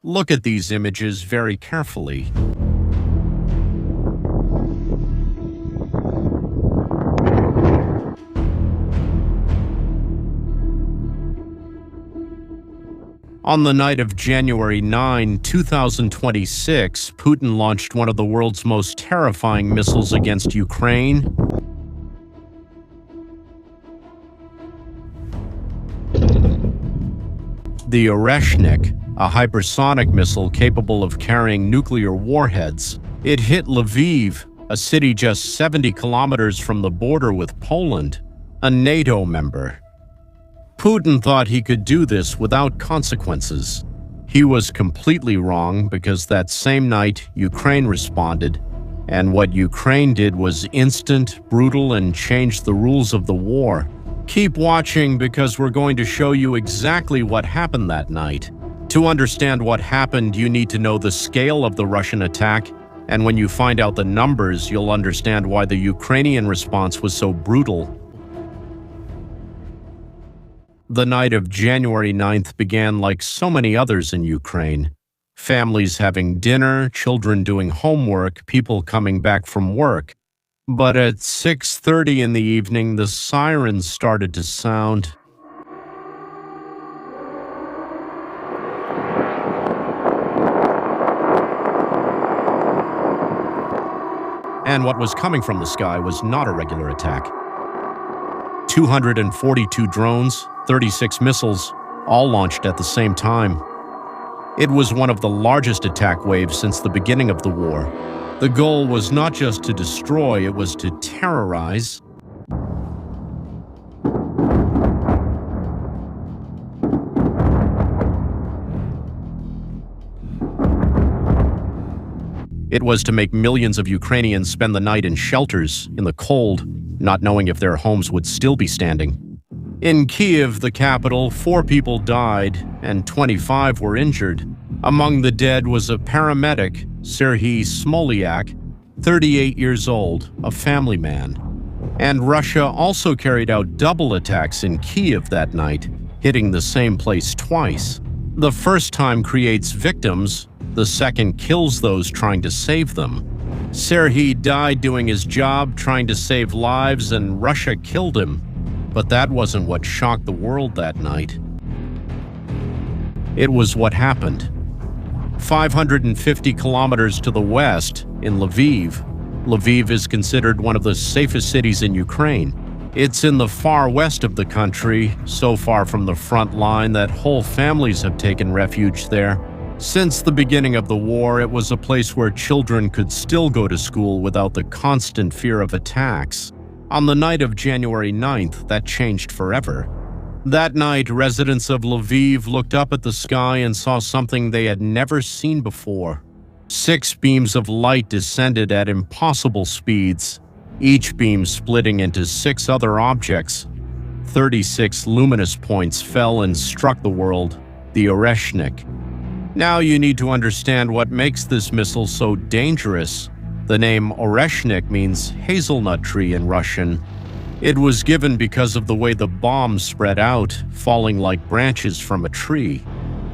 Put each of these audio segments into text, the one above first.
Look at these images very carefully. On the night of January 9, 2026, Putin launched one of the world's most terrifying missiles against Ukraine. The Oreshnik, a hypersonic missile capable of carrying nuclear warheads. It hit Lviv, a city just 70 kilometers from the border with Poland, a NATO member. Putin thought he could do this without consequences. He was completely wrong because that same night, Ukraine responded, and what Ukraine did was instant, brutal, and changed the rules of the war. Keep watching because we're going to show you exactly what happened that night. To understand what happened, you need to know the scale of the Russian attack, and when you find out the numbers, you'll understand why the Ukrainian response was so brutal. The night of January 9th began like so many others in Ukraine. Families having dinner, children doing homework, people coming back from work. But at 6:30 in the evening, the sirens started to sound. And what was coming from the sky was not a regular attack. 242 drones, 36 missiles, all launched at the same time. It was one of the largest attack waves since the beginning of the war. The goal was not just to destroy, it was to terrorize. It was to make millions of Ukrainians spend the night in shelters, in the cold, not knowing if their homes would still be standing. In Kyiv, the capital, 4 people died and 25 were injured. Among the dead was a paramedic, Serhiy Smolyak, 38 years old, a family man. And Russia also carried out double attacks in Kyiv that night, hitting the same place twice. The first time creates victims, the second kills those trying to save them. Serhiy died doing his job, trying to save lives, and Russia killed him. But that wasn't what shocked the world that night. It was what happened. 550 kilometers to the west, in Lviv. Lviv is considered one of the safest cities in Ukraine. It's in the far west of the country, so far from the front line that whole families have taken refuge there. Since the beginning of the war, it was a place where children could still go to school without the constant fear of attacks. On the night of January 9th, that changed forever. That night, residents of Lviv looked up at the sky and saw something they had never seen before. 6 beams of light descended at impossible speeds, each beam splitting into 6 other objects. 36 luminous points fell and struck the world, the Oreshnik. Now you need to understand what makes this missile so dangerous. The name Oreshnik means hazelnut tree in Russian. It was given because of the way the bombs spread out, falling like branches from a tree.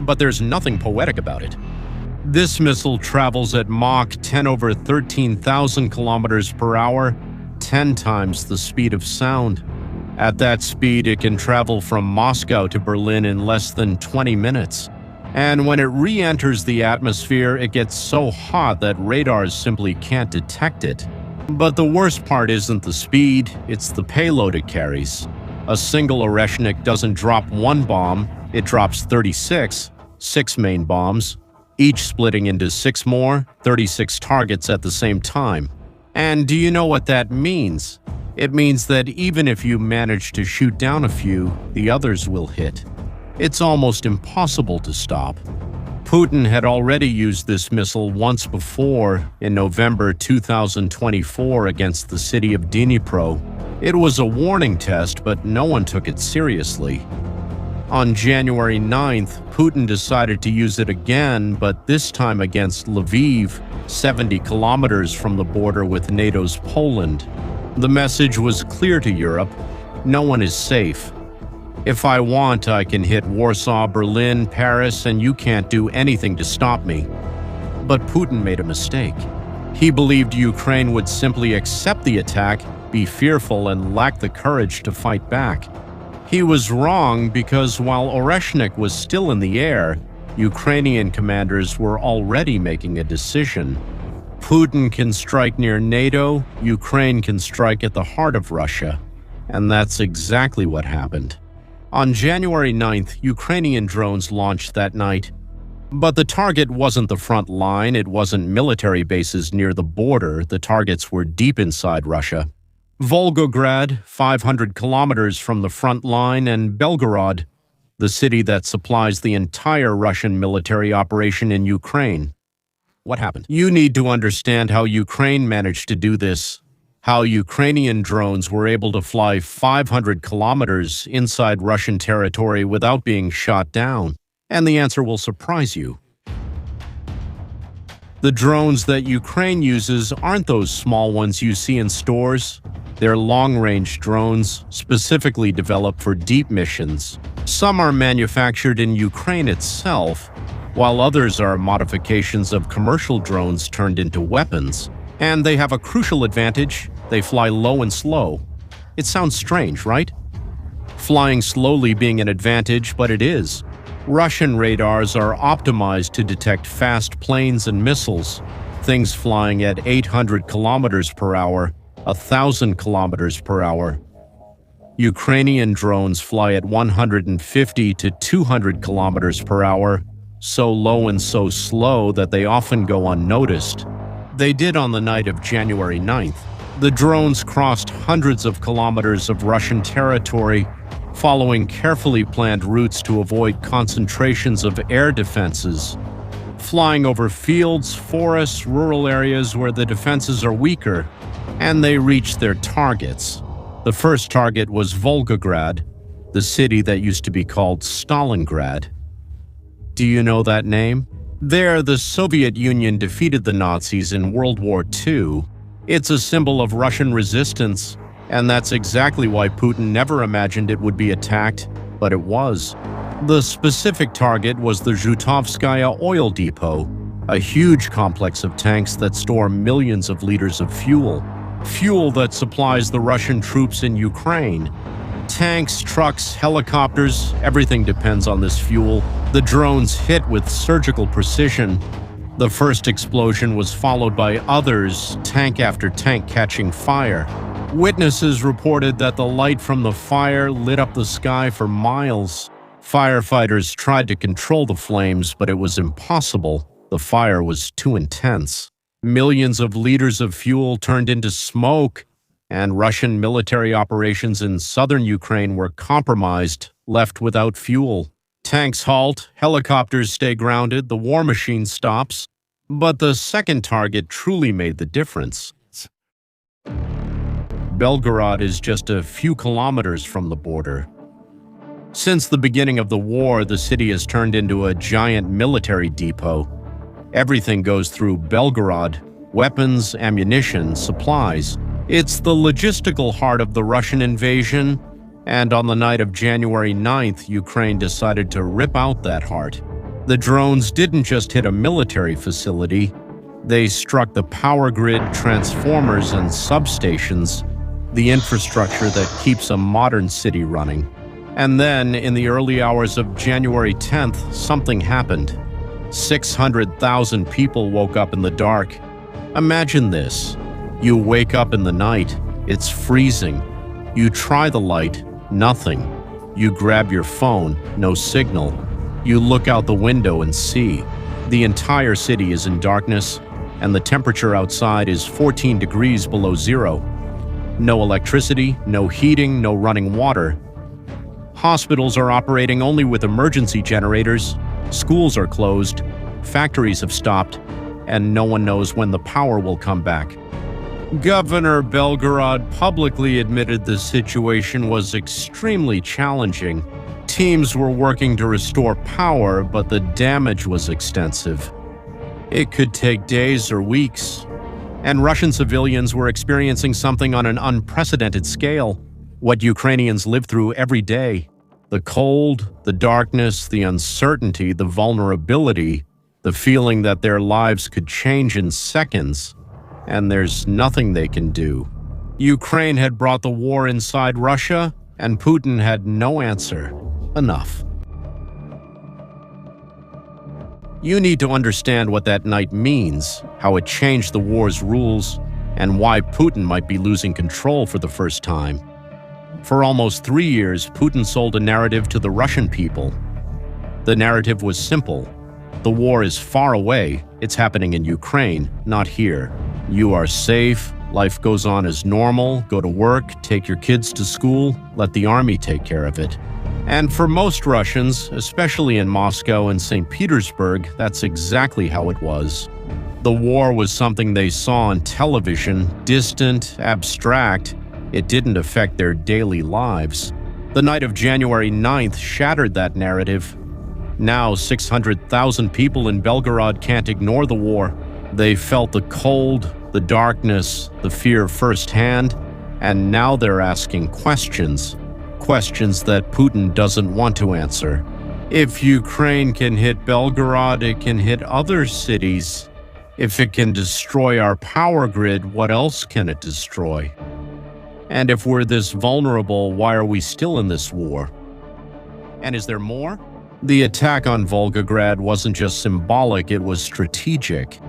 But there's nothing poetic about it. This missile travels at Mach 10 over 13,000 kilometers per hour, 10 times the speed of sound. At that speed, it can travel from Moscow to Berlin in less than 20 minutes. And when it re-enters the atmosphere, it gets so hot that radars simply can't detect it. But the worst part isn't the speed, it's the payload it carries. A single Oreshnik doesn't drop one bomb, it drops 36, 6 main bombs, each splitting into 6 more, 36 targets at the same time. And do you know what that means? It means that even if you manage to shoot down a few, the others will hit. It's almost impossible to stop. Putin had already used this missile once before, in November 2024 against the city of Dnipro. It was a warning test, but no one took it seriously. On January 9th, Putin decided to use it again, but this time against Lviv, 70 kilometers from the border with NATO's Poland. The message was clear to Europe: no one is safe. If I want, I can hit Warsaw, Berlin, Paris, and you can't do anything to stop me. But Putin made a mistake. He believed Ukraine would simply accept the attack, be fearful, and lack the courage to fight back. He was wrong because while Oreshnik was still in the air, Ukrainian commanders were already making a decision. Putin can strike near NATO, Ukraine can strike at the heart of Russia. And that's exactly what happened. On January 9th, Ukrainian drones launched that night. But the target wasn't the front line, it wasn't military bases near the border, the targets were deep inside Russia. Volgograd, 500 kilometers from the front line, and Belgorod, the city that supplies the entire Russian military operation in Ukraine. What happened? You need to understand how Ukraine managed to do this, how Ukrainian drones were able to fly 500 kilometers inside Russian territory without being shot down. And the answer will surprise you. The drones that Ukraine uses aren't those small ones you see in stores. They're long-range drones, specifically developed for deep missions. Some are manufactured in Ukraine itself, while others are modifications of commercial drones turned into weapons. And they have a crucial advantage: they fly low and slow. It sounds strange, right? Flying slowly being an advantage, but it is. Russian radars are optimized to detect fast planes and missiles, things flying at 800 kilometers per hour, 1,000 kilometers per hour. Ukrainian drones fly at 150 to 200 kilometers per hour, so low and so slow that they often go unnoticed. They did on the night of January 9th. The drones crossed hundreds of kilometers of Russian territory, following carefully planned routes to avoid concentrations of air defenses, flying over fields, forests, rural areas where the defenses are weaker, and they reached their targets. The first target was Volgograd, the city that used to be called Stalingrad. Do you know that name? There, the Soviet Union defeated the Nazis in World War II. It's a symbol of Russian resistance, and that's exactly why Putin never imagined it would be attacked, but it was. The specific target was the Zhutovskaya oil depot, a huge complex of tanks that store millions of liters of fuel. Fuel that supplies the Russian troops in Ukraine. Tanks, trucks, helicopters, everything depends on this fuel. The drones hit with surgical precision. The first explosion was followed by others, tank after tank catching fire. Witnesses reported that the light from the fire lit up the sky for miles. Firefighters tried to control the flames, but it was impossible. The fire was too intense. Millions of liters of fuel turned into smoke, and Russian military operations in southern Ukraine were compromised, left without fuel. Tanks halt, helicopters stay grounded, the war machine stops. But the second target truly made the difference. Belgorod is just a few kilometers from the border. Since the beginning of the war, the city has turned into a giant military depot. Everything goes through Belgorod: weapons, ammunition, supplies. It's the logistical heart of the Russian invasion, and on the night of January 9th, Ukraine decided to rip out that heart. The drones didn't just hit a military facility, they struck the power grid, transformers, and substations, the infrastructure that keeps a modern city running. And then, in the early hours of January 10th, something happened. 600,000 people woke up in the dark. Imagine this. You wake up in the night, it's freezing. You try the light, nothing. You grab your phone, no signal. You look out the window and see. The entire city is in darkness, and the temperature outside is 14 degrees below zero. No electricity, no heating, no running water. Hospitals are operating only with emergency generators, schools are closed, factories have stopped, and no one knows when the power will come back. Governor Belgorod publicly admitted the situation was extremely challenging. Teams were working to restore power, but the damage was extensive. It could take days or weeks, and Russian civilians were experiencing something on an unprecedented scale, what Ukrainians live through every day. The cold, the darkness, the uncertainty, the vulnerability, the feeling that their lives could change in seconds, and there's nothing they can do. Ukraine had brought the war inside Russia, and Putin had no answer. Enough. You need to understand what that night means, how it changed the war's rules, and why Putin might be losing control for the first time. For almost 3 years, Putin sold a narrative to the Russian people. The narrative was simple. The war is far away. It's happening in Ukraine, not here. You are safe. Life goes on as normal. Go to work, take your kids to school, let the army take care of it. And for most Russians, especially in Moscow and St. Petersburg, that's exactly how it was. The war was something they saw on television, distant, abstract. It didn't affect their daily lives. The night of January 9th shattered that narrative. Now 600,000 people in Belgorod can't ignore the war. They felt the cold, the darkness, the fear firsthand, and now they're asking questions. Questions that Putin doesn't want to answer. If Ukraine can hit Belgorod, it can hit other cities. If it can destroy our power grid, what else can it destroy? And if we're this vulnerable, why are we still in this war? And is there more? The attack on Volgograd wasn't just symbolic, it was strategic.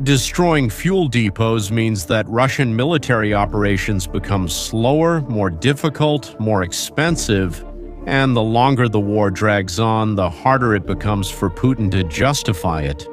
Destroying fuel depots means that Russian military operations become slower, more difficult, more expensive, and the longer the war drags on, the harder it becomes for Putin to justify it.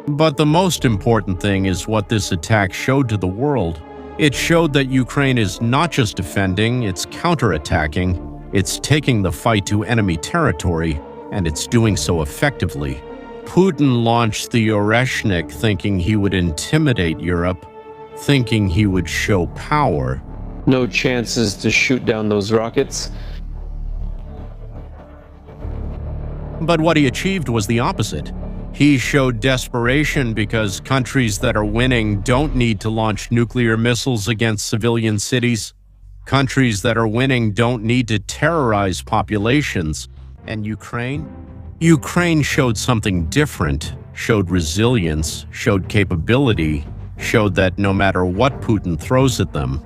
But the most important thing is what this attack showed to the world. It showed that Ukraine is not just defending, it's counterattacking, it's taking the fight to enemy territory, and it's doing so effectively. Putin launched the Oreshnik thinking he would intimidate Europe, thinking he would show power. No chances to shoot down those rockets. But what he achieved was the opposite. He showed desperation because countries that are winning don't need to launch nuclear missiles against civilian cities. Countries that are winning don't need to terrorize populations. And Ukraine? Ukraine showed something different, showed resilience, showed capability, showed that no matter what Putin throws at them,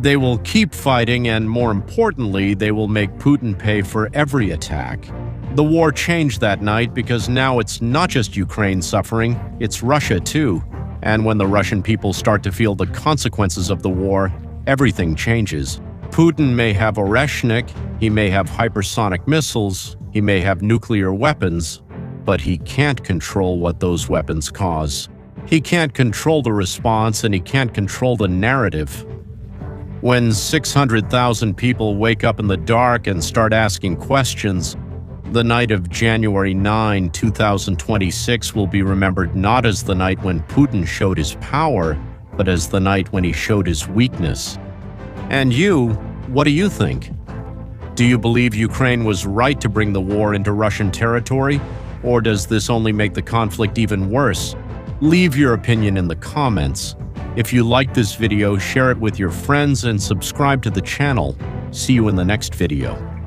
they will keep fighting, and more importantly, they will make Putin pay for every attack. The war changed that night because now it's not just Ukraine suffering, it's Russia too. And when the Russian people start to feel the consequences of the war, everything changes. Putin may have Oreshnik, he may have hypersonic missiles, he may have nuclear weapons, but he can't control what those weapons cause. He can't control the response, and he can't control the narrative. When 600,000 people wake up in the dark and start asking questions, the night of January 9, 2026 will be remembered not as the night when Putin showed his power, but as the night when he showed his weakness. And you, what do you think? Do you believe Ukraine was right to bring the war into Russian territory? Or does this only make the conflict even worse? Leave your opinion in the comments. If you like this video, share it with your friends and subscribe to the channel. See you in the next video.